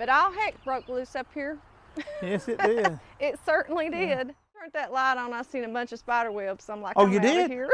But all heck broke loose up here. Yes, it did. It certainly did. Turned that light on, I seen a bunch of spider webs. So I'm like, Oh, I'm you out did? of here.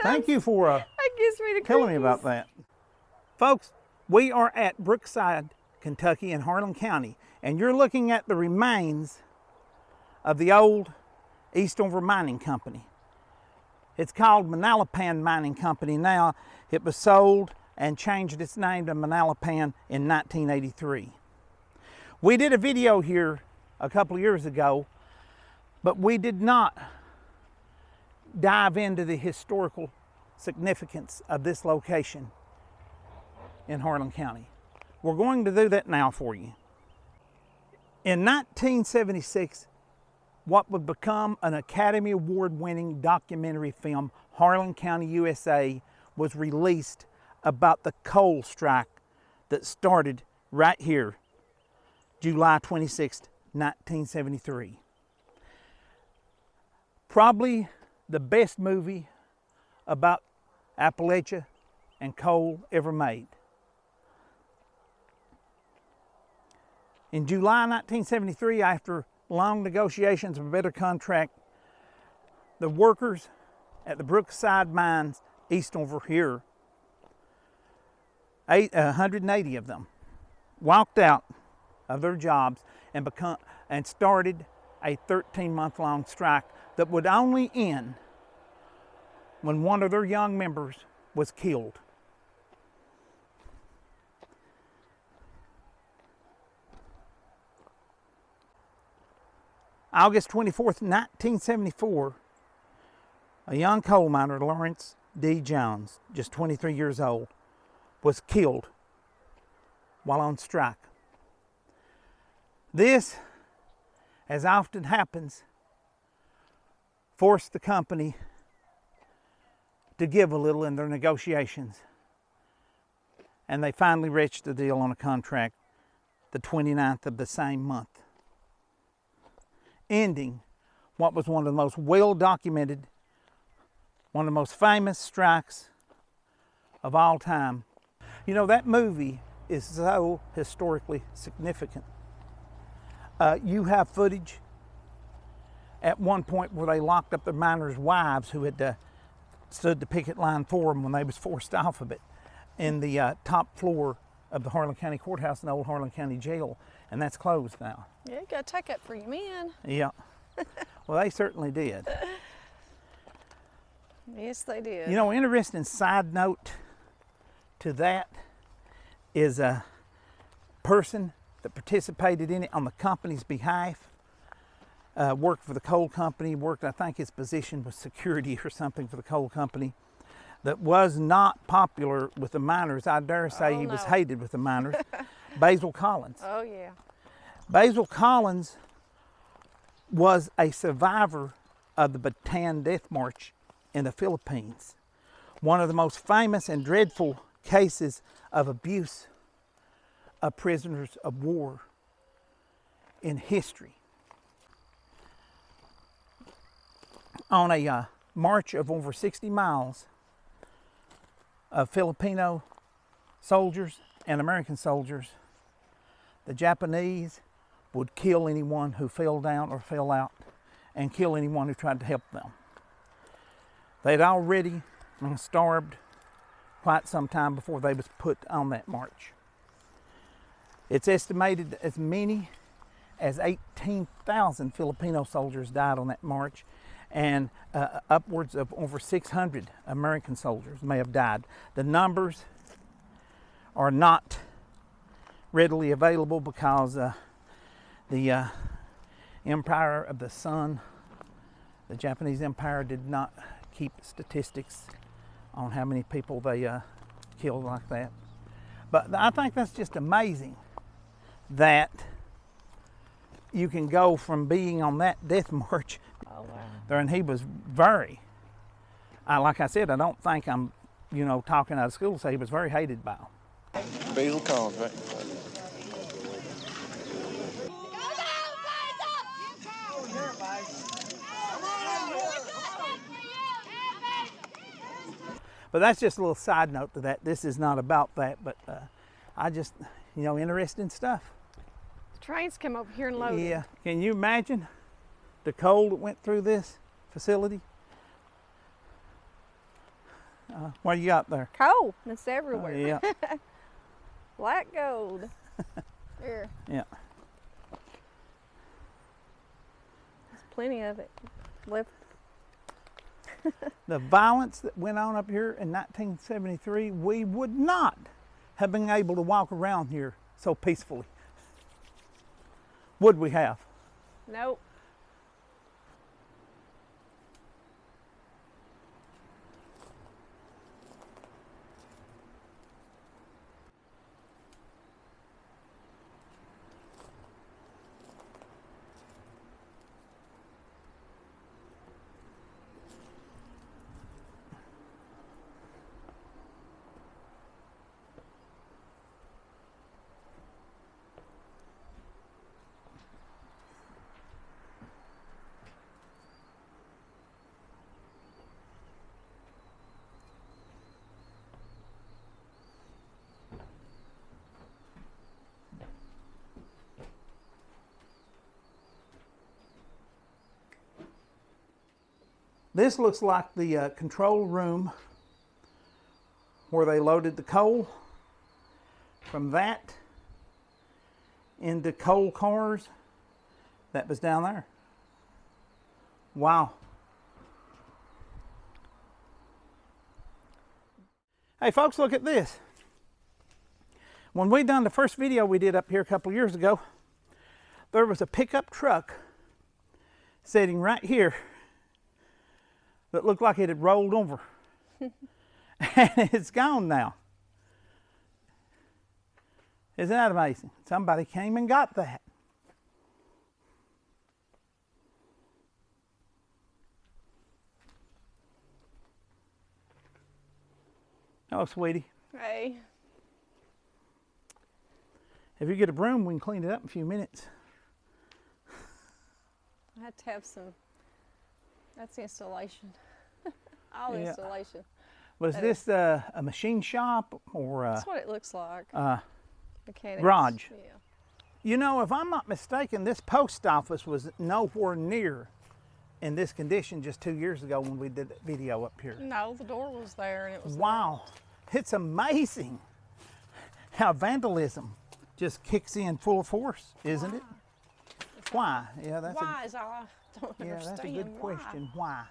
Thank you for That gives me the telling me creepies. about that. Folks, we are at Brookside, Kentucky in Harlan County, and you're looking at the remains of the old Eastover Mining Company. It's called Manalapan Mining Company now. It was sold and changed its name to Manalapan in 1983. We did a video here a couple of years ago, but we did not dive into the historical significance of this location in Harlan County. We're going to do that now for you. In 1976, what would become an Academy Award-winning documentary film, Harlan County, USA, was released about the coal strike that started right here, July 26, 1973. Probably the best movie about Appalachia and coal ever made. In July 1973, after long negotiations of a better contract, the workers at the Brookside Mines Eastover here, 180 of them, walked out of their jobs and started a 13-month-long strike that would only end when one of their young members was killed. August 24th, 1974, a young coal miner, Lawrence D. Jones, just 23 years old, was killed while on strike. This, as often happens, forced the company to give a little in their negotiations. And they finally reached a deal on a contract the 29th of the same month, ending what was one of the most well-documented, one of the most famous strikes of all time. You know, that movie is so historically significant. You have footage at one point where they locked up the miners' wives who had stood the picket line for them when they was forced off of it in the top floor of the Harlan County Courthouse and Old Harlan County Jail, and that's closed now. Yeah, you gotta take it for your men. Yeah. Well, they certainly did. Yes, they did. You know, interesting side note to that is a person that participated in it on the company's behalf, worked for the coal company, I think his position was security or something for the coal company, that was not popular with the miners. I dare say he was hated with the miners. Basil Collins. Oh, yeah. Basil Collins was a survivor of the Bataan Death March in the Philippines, one of the most famous and dreadful cases of abuse of prisoners of war in history. On a march of over 60 miles of Filipino soldiers and American soldiers, the Japanese would kill anyone who fell down or fell out and kill anyone who tried to help them. They'd already starved quite some time before they was put on that march. It's estimated as many as 18,000 Filipino soldiers died on that march, and upwards of over 600 American soldiers may have died. The numbers are not readily available because the Empire of the Sun, the Japanese Empire, did not keep statistics on how many people they killed like that. But I think that's just amazing that you can go from being on that death march there, and he was very, like I said, I don't think I'm, talking out of school, so he was very hated by them. Basil Collins, right? But that's just a little side note to that. This is not about that, but I just, interesting stuff. Trains come over here and load it. Yeah. Can you imagine the coal that went through this facility? What do you got there? Coal. It's Oh, everywhere. yeah. Black gold. There. Yeah. There's plenty of it left. The violence that went on up here in 1973, we would not have been able to walk around here so peacefully. Would we have? Nope. This looks like the control room where they loaded the coal. From that into coal cars that was down there. Wow. Hey folks, look at this. When we done the first video we did up here a couple years ago, there was a pickup truck sitting right here that looked like it had rolled over. And it's gone now. Isn't that amazing? Somebody came and got that. Oh, sweetie. Hey. If you get a broom, we can clean it up in a few minutes. I had to have some. That's the installation. All Yeah. installation. Was That this a machine shop or That's what it looks like. Mechanics. garage? Yeah. You know, if I'm not mistaken, this post office was nowhere near in this condition just 2 years ago when we did that video up here. No, the door was there and it was. Wow. It's amazing how vandalism just kicks in full force, isn't it? Why? Yeah, that's Why is all I don't yeah, understand. that's a good why. question. Why?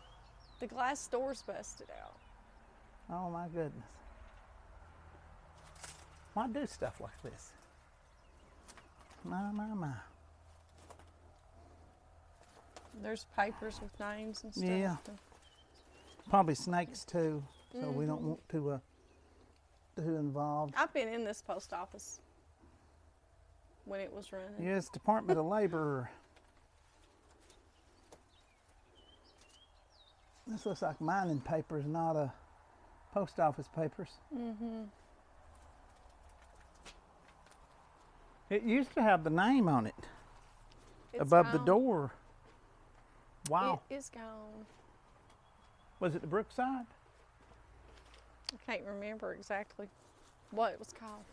The glass door's busted out. Oh my goodness. Why do stuff like this? My. There's papers with names and stuff. Yeah. Probably snakes too, so we don't want to too involved. I've been in this post office when it was running. Yes, Department of Labor. This looks like mining papers, not a post office papers. Mm-hmm. It used to have the name on it It's above the gone. door. Wow. It is gone. Was it the Brookside? I can't remember exactly what it was called.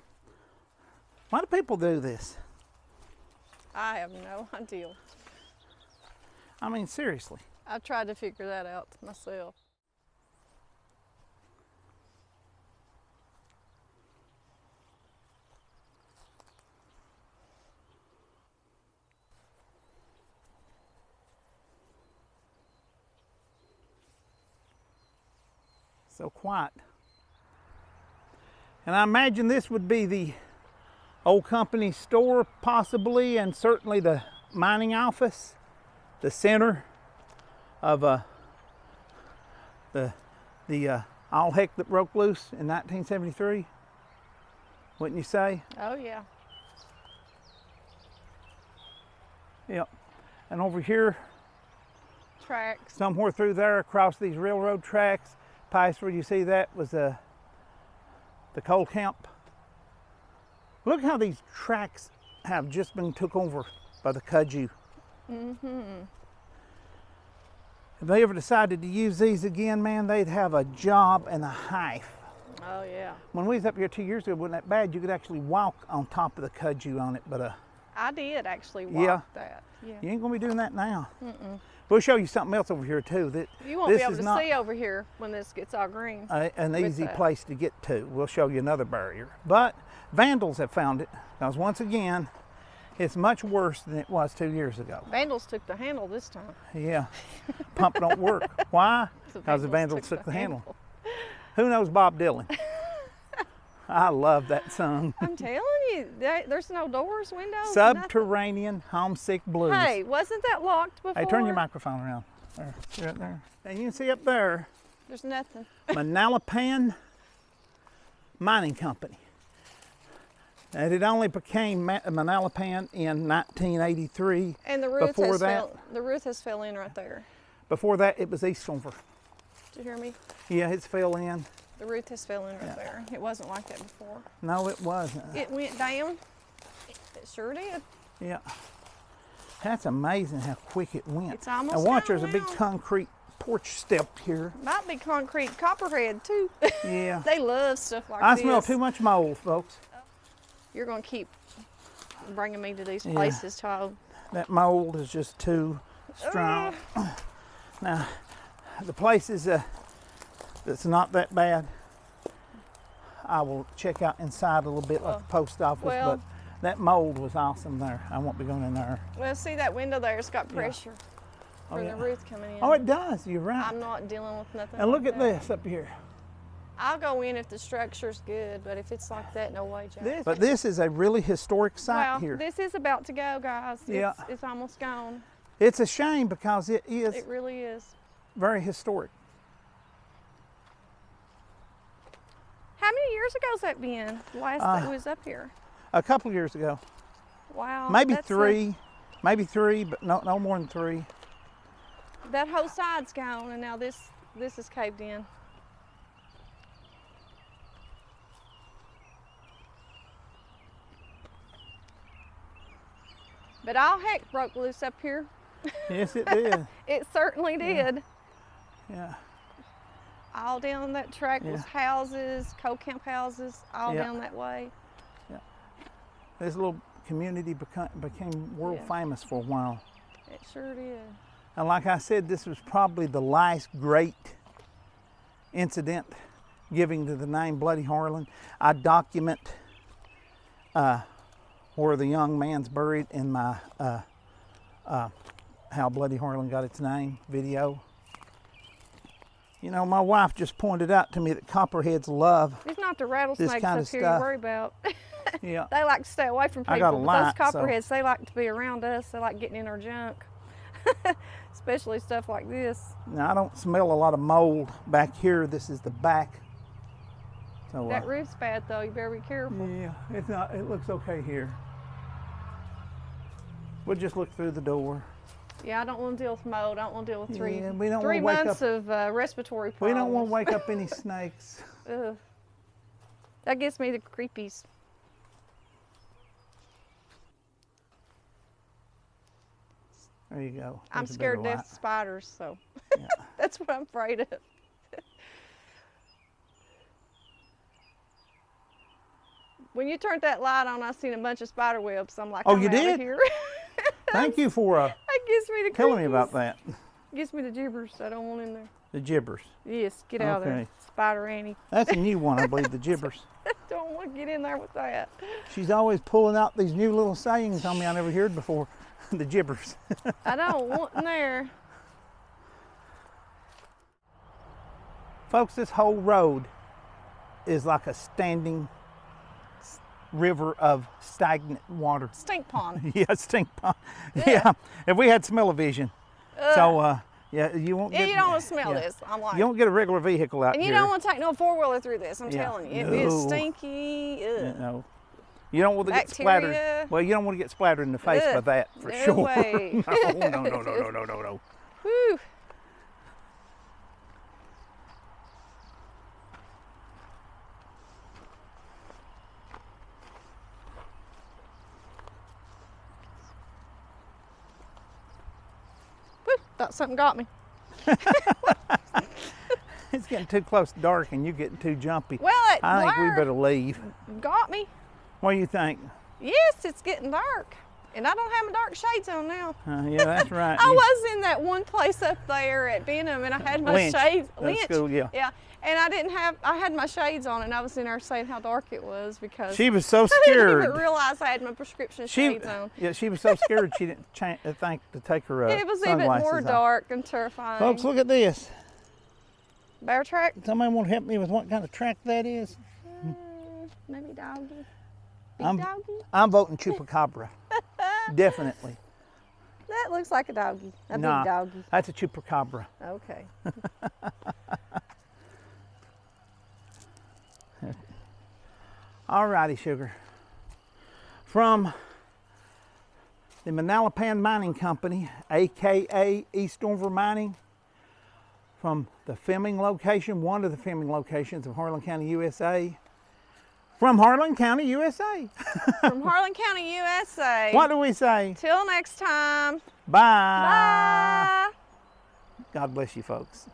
Why do people do this? I have no idea. I mean, seriously. I tried to figure that out myself. So quiet. And I imagine this would be the old company store possibly, and certainly the mining office, the center of the all heck that broke loose in 1973. Wouldn't you say? Oh yeah. Yep. And over here, Tracks. somewhere through there across these railroad tracks, past where you see that was the coal camp. Look how these tracks have just been took over by the kudzu. Mm-hmm. If they ever decided to use these again, man, they'd have a job and a half. Oh yeah. When we was up here 2 years ago, it wasn't that bad. You could actually walk on top of the kudzu on it, but I did actually Yeah. walk that. Yeah. You ain't gonna be doing that now. We'll show you something else over here too. That You won't this be able is to not see over here when this gets all green. an with easy that. place to get to. We'll show you another barrier. But vandals have found it, because once again, it's much worse than it was 2 years ago. Vandals took the handle this time. Yeah, pump don't work. Why? Because the vandals took the handle. Who knows Bob Dylan? I love that song. I'm telling you, there's no doors, windows, Subterranean Homesick Blues. nothing. Hey, wasn't that locked before? Hey, turn your microphone around. There, right there. And you can see up there, There's nothing. Manalapan Mining Company. And it only became Manalapan in 1983. And the roof Before has that, the roof has fell in right there. before that, it was East Silver. Did you hear me? Yeah, it's fell in. The roof has fell in right there. It wasn't like that before. No, it wasn't. It went down. It sure did. Yeah. That's amazing how quick it went. It's almost And watch, gone there's a big now. concrete porch step here. Might be concrete copperhead too. Yeah. They love stuff like I this. smell too much mold, folks. You're gonna keep bringing me to these Yeah. places, child. That mold is just too strong. Now, the places that's not that bad, I will check out inside a little bit like the post office, well- but that mold was awesome there. I won't be going in there. Well, see that window there? It's got pressure from yeah. the roof coming in. Oh, it does. You're right. I'm not dealing with nothing. And look like at that. this up here. I'll go in if the structure's good, but if it's like that, no way, Jack. But this is a really historic site Well, here. this is about to go, guys. Yeah. It's almost gone. It's a shame because it is It really is. very historic. How many years ago's that been? The last that was up here. A couple years ago, Wow. maybe that's three, but no more than 3. That whole side's gone, and now this is caved in. But all heck broke loose up here. Yes, it did. It certainly did. Yeah. All down that track was Yeah. houses, co-camp houses, all Yeah. down that way. This little community became world Yeah. famous for a while. It sure did. And like I said, this was probably the last great incident giving to the name Bloody Harlan. I document where the young man's buried in my How Bloody Harlan Got Its Name video. You know, my wife just pointed out to me that copperheads love, It's not the rattlesnakes kinda up here stuff. you worry about. yeah, They like to stay away from people. I got a but light, those so- copperheads, they like to be around us. They like getting in our junk. Especially stuff like this. now I don't smell a lot of mold back here. This is the back. So That roof's bad though, you better be careful. yeah, it's not. It looks okay here. We'll just look through the door. Yeah, I don't want to deal with mold. I don't want to deal with three, Yeah, we don't three wanna wake months of respiratory We problems. don't want to wake up any snakes. Ugh. That gives me the creepies. There you go. I'm There's a scared to better death of spiders, so Yeah. that's what I'm afraid of. When you turned that light on, I seen a bunch of spider webs. I'm like, Oh, I'm you outta did? Here. Thank you for That gives me the telling me creepies. about that. Gives me the gibbers. I don't want in there. The gibbers. Yes, get out of there, Okay. Spider Annie. That's a new one, I believe, the gibbers. Don't want to get in there with that. She's always pulling out these new little sayings on me I never heard before. The gibbers. I don't want in there. Folks, this whole road is like a standing river of stagnant water. Stink pond. Yeah, stink pond. Yeah, if we had smell-o-vision. So, yeah, you won't Yeah, get. you don't want to smell yeah. this. I'm like, You don't get a regular vehicle out and you here. don't want to take no four-wheeler through this. I'm Yeah. telling you, it is No. stinky. Ugh. No. You don't want to get Bacteria. splattered. Well, you don't want to get splattered in the face by Ugh. that for No sure. way. No. Whew. Whew, thought something got me. It's getting too close to dark and you're getting too jumpy. Well, it I think we blurred. better leave. Got me. What do you think? Yes, it's getting dark. And I don't have my dark shades on now. Yeah, that's right. I was in that one place up there at Benham, and I had my Lynch. shades. That's cool, yeah. Yeah. And I had my shades on, and I was in there saying how dark it was because She was so I didn't scared. even realize I had my prescription shades on. Yeah, she was so scared she didn't think to take her It was even sunglasses more off. dark and terrifying. Folks, look at this. Bear track? Somebody want to help me with what kind of track that is? Maybe doggy. Big doggy? I'm voting chupacabra. Definitely. That looks like a doggy. A Nah, big doggy. that's a chupacabra. Okay. Alrighty, sugar. From the Manalapan Mining Company, aka Eastover Mining, from the filming location, one of the filming locations of Harlan County, USA. From Harlan County, USA. From Harlan County, USA. What do we say? Till next time. Bye. Bye. God bless you, folks.